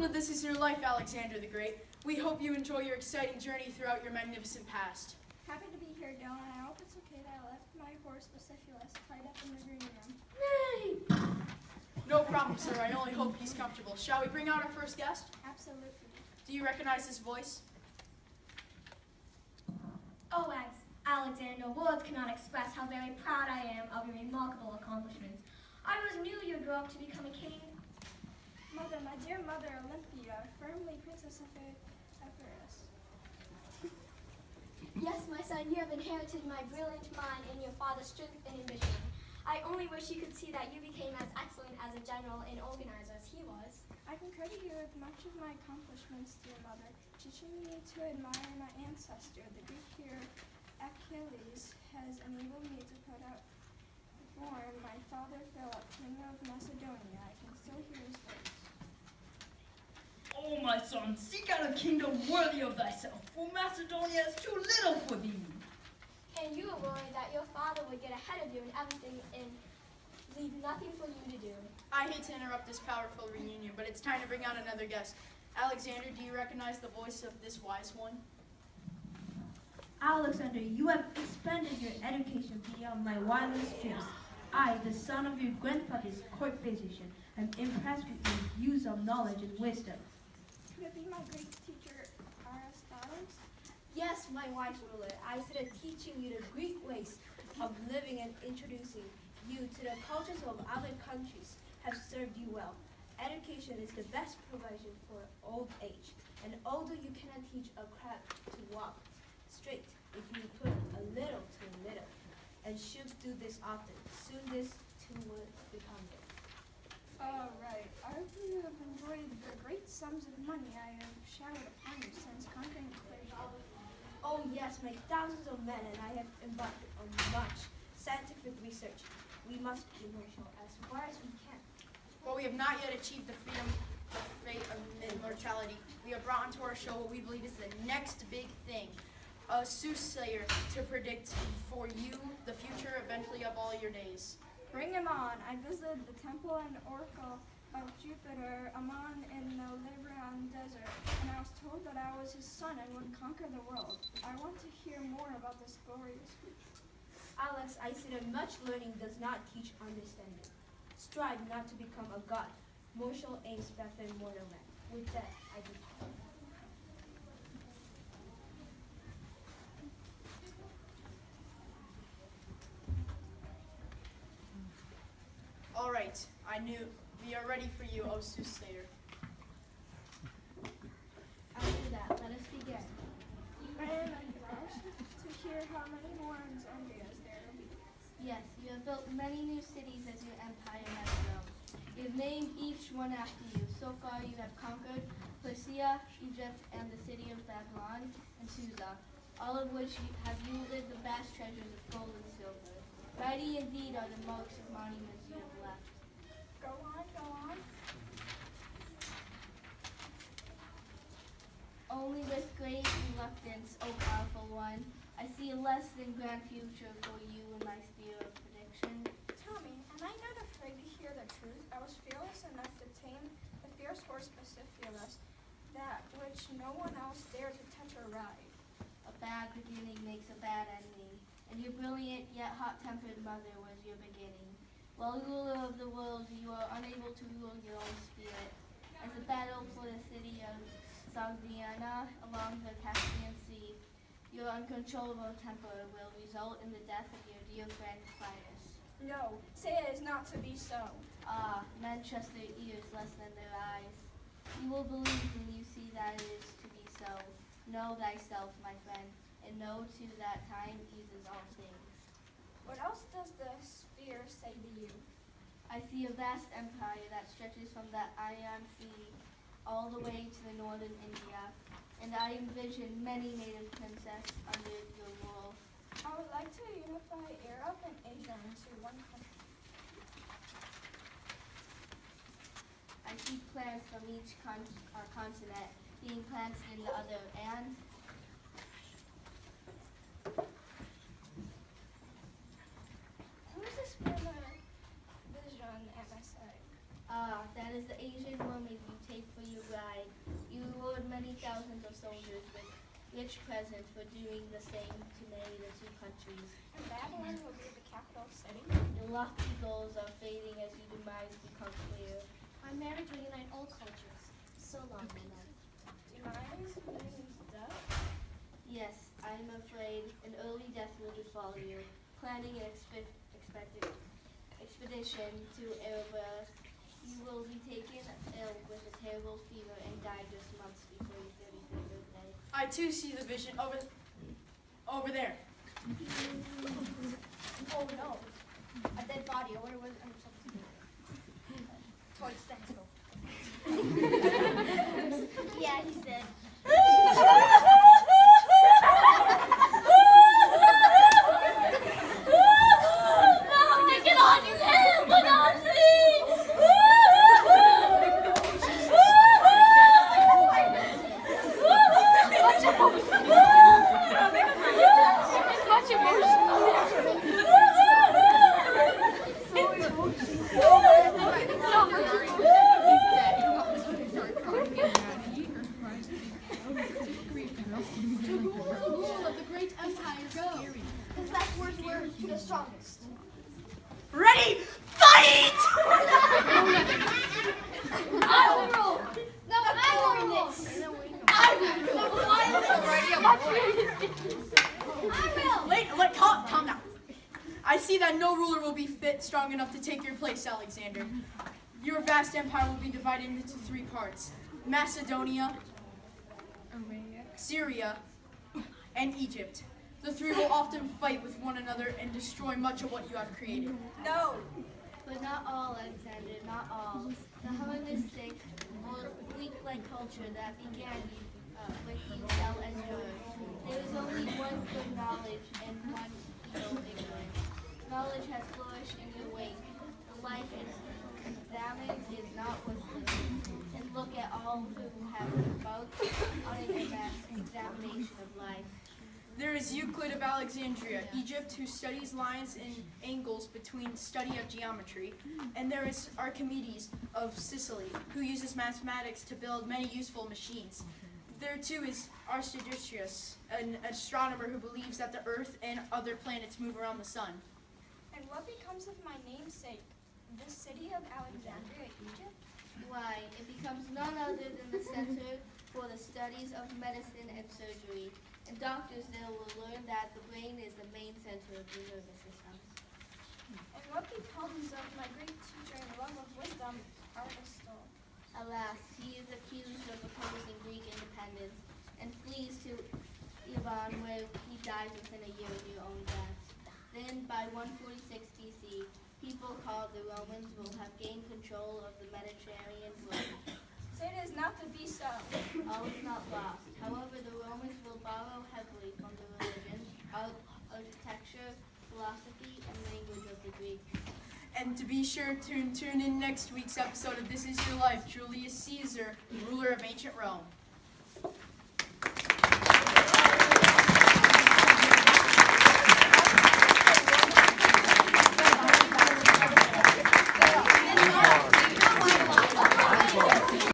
that this is your life, Alexander the Great. We hope you enjoy your exciting journey throughout your magnificent past. Happy to be here, Dylan. I hope it's okay that I left my horse Bucephalus tied up in the green room. Nay! No problem, sir. I only hope he's comfortable. Shall we bring out our first guest? Absolutely. Do you recognize his voice? Oh, Alexander, words cannot express how very proud I am of your remarkable accomplishments. I always knew you'd grow up to become a king. Mother, my dear mother, Olympia, firmly Princess of Epirus. Yes, my son, you have inherited my brilliant mind and your father's strength and ambition. I only wish you could see that you became as excellent as a general and organizer as he was. I can credit you with much of my accomplishments, dear mother, teaching me to admire my ancestor, the Greek hero Achilles, has enabled me to put out before my father Philip, king of Macedonia. I can still hear his voice. O my son, seek out a kingdom worthy of thyself, for Macedonia is too little for thee. And you were worried that your father would get ahead of you in everything and leave nothing for you to do. I hate to interrupt this powerful reunion, but it's time to bring out another guest. Alexander, do you recognize the voice of this wise one? Alexander, you have expanded your education beyond my wildest dreams. I, the son of your grandfather's court physician, am impressed with your use of knowledge and wisdom. Could it be my Greek teacher, Aristotle? Yes, my wise ruler, I started teaching you the Greek ways of living and introducing you to the cultures of other countries have served you well. Education is the best provision for old age, and although you cannot teach a crab to walk straight, if you put a little to little, and should do this often, soon this too will become it. All right. I hope you have enjoyed the great sums of money I have showered upon you since conquering Persia. Oh yes, my thousands of men and I have embarked on much scientific research. We must be commercial as far as we can. While we have not yet achieved the freedom, the fate of immortality, we have brought onto our show what we believe is the next big thing. A soothsayer to predict for you the future eventually of all your days. Bring him on. I visited the temple and oracle of Jupiter, Ammon in the Libyan desert, and I was told that I was his son and would conquer the world. I want to hear more about this glorious feat. Alex, I see that much learning does not teach understanding. Strive not to become a god. Mortal aims better mortal man. With that, I depart. All right, I knew. We are ready for you, O soothsayer. After that, let us begin. I am anxious to hear how many more Alexandrias there will be. Yes, you have built many new cities as your empire has grown. You have named each one after you. So far you have conquered Persia, Egypt, and the city of Babylon and Susa, all of which have yielded the vast treasures of gold and silver. Mighty indeed are the marks of monuments you have left. Go on, go on. Only with great reluctance, O powerful one, I see a less than grand future for you in my sphere of prediction. Tell me, am I not afraid to hear the truth? I was fearless enough to tame the fierce horse Bucephalus, that which no one else dared to touch or ride. A bad beginning makes a bad ending, and your brilliant yet hot-tempered mother was your beginning. While ruler of the world, you are unable to rule your own spirit. As the battle for the city of Sogdiana along the Caspian Sea, your uncontrollable temper will result in the death of your dear friend Clytus. No, say it is not to be so. Ah, men trust their ears less than their eyes. You will believe when you see that it is to be so. Know thyself, my friend, and know too that time eases all things. What else does the sphere say to you? I see a vast empire that stretches from the Ion Sea all the way to the northern India, and I envision many native princes under your rule. I would like to unify Europe and Asia into one country. I see plants from each continent being planted in the other, and Who is this vision at my side? that is the Asian woman you take for your bride. many thousands of soldiers with rich presents for doing the same to many of the two countries. And Babylon will be the capital city. Your lofty goals are fading as your demise becomes clear. My marriage will unite all cultures. So long, my love. Demise means death. Yes, I am afraid an early death will befall you. Planning an expedition to Erebus, you will be taken ill with a terrible fever and die just months before your 35th birthday. I too see the vision over there. Oh no. A dead body. I wonder what something. Towards Stansko. Yeah, he's dead. Ready, fight! I will rule. No, I will rule this. Calm down. I see that no ruler will be strong enough to take your place, Alexander. Your vast empire will be divided into three parts: Macedonia, Syria, and Egypt. The three will often fight with one another and destroy much of what you have created. No. But not all, Alexander, not all. The Hellenistic or Greek-like culture that began with you fell as yours. There is only one good knowledge and one evil ignorance. Knowledge has flourished in your wake. The life is examined is not worth living. And look at all who have embarked on an examination of life. There is Euclid of Alexandria, Egypt, who studies lines and angles between study of geometry. And there is Archimedes of Sicily, who uses mathematics to build many useful machines. There too is Aristodicus, an astronomer who believes that the Earth and other planets move around the sun. And what becomes of my namesake, the city of Alexandria, Egypt? Why, it becomes none other than the center for the studies of medicine and surgery. And doctors there will learn that the brain is the main center of the nervous system. And what becomes of my great teacher and love of wisdom, Aristotle? Alas, he is accused of opposing Greek independence and flees to Iran, where he dies within a year of your own death. Then, by 146 BC, people called the Romans will have gained control of the Mediterranean world. Say it is not to be so. All is not lost. However, the Romans will borrow heavily from the religion, architecture, philosophy, and language of the Greeks. And to be sure to tune in next week's episode of This Is Your Life, Julius Caesar, ruler of ancient Rome.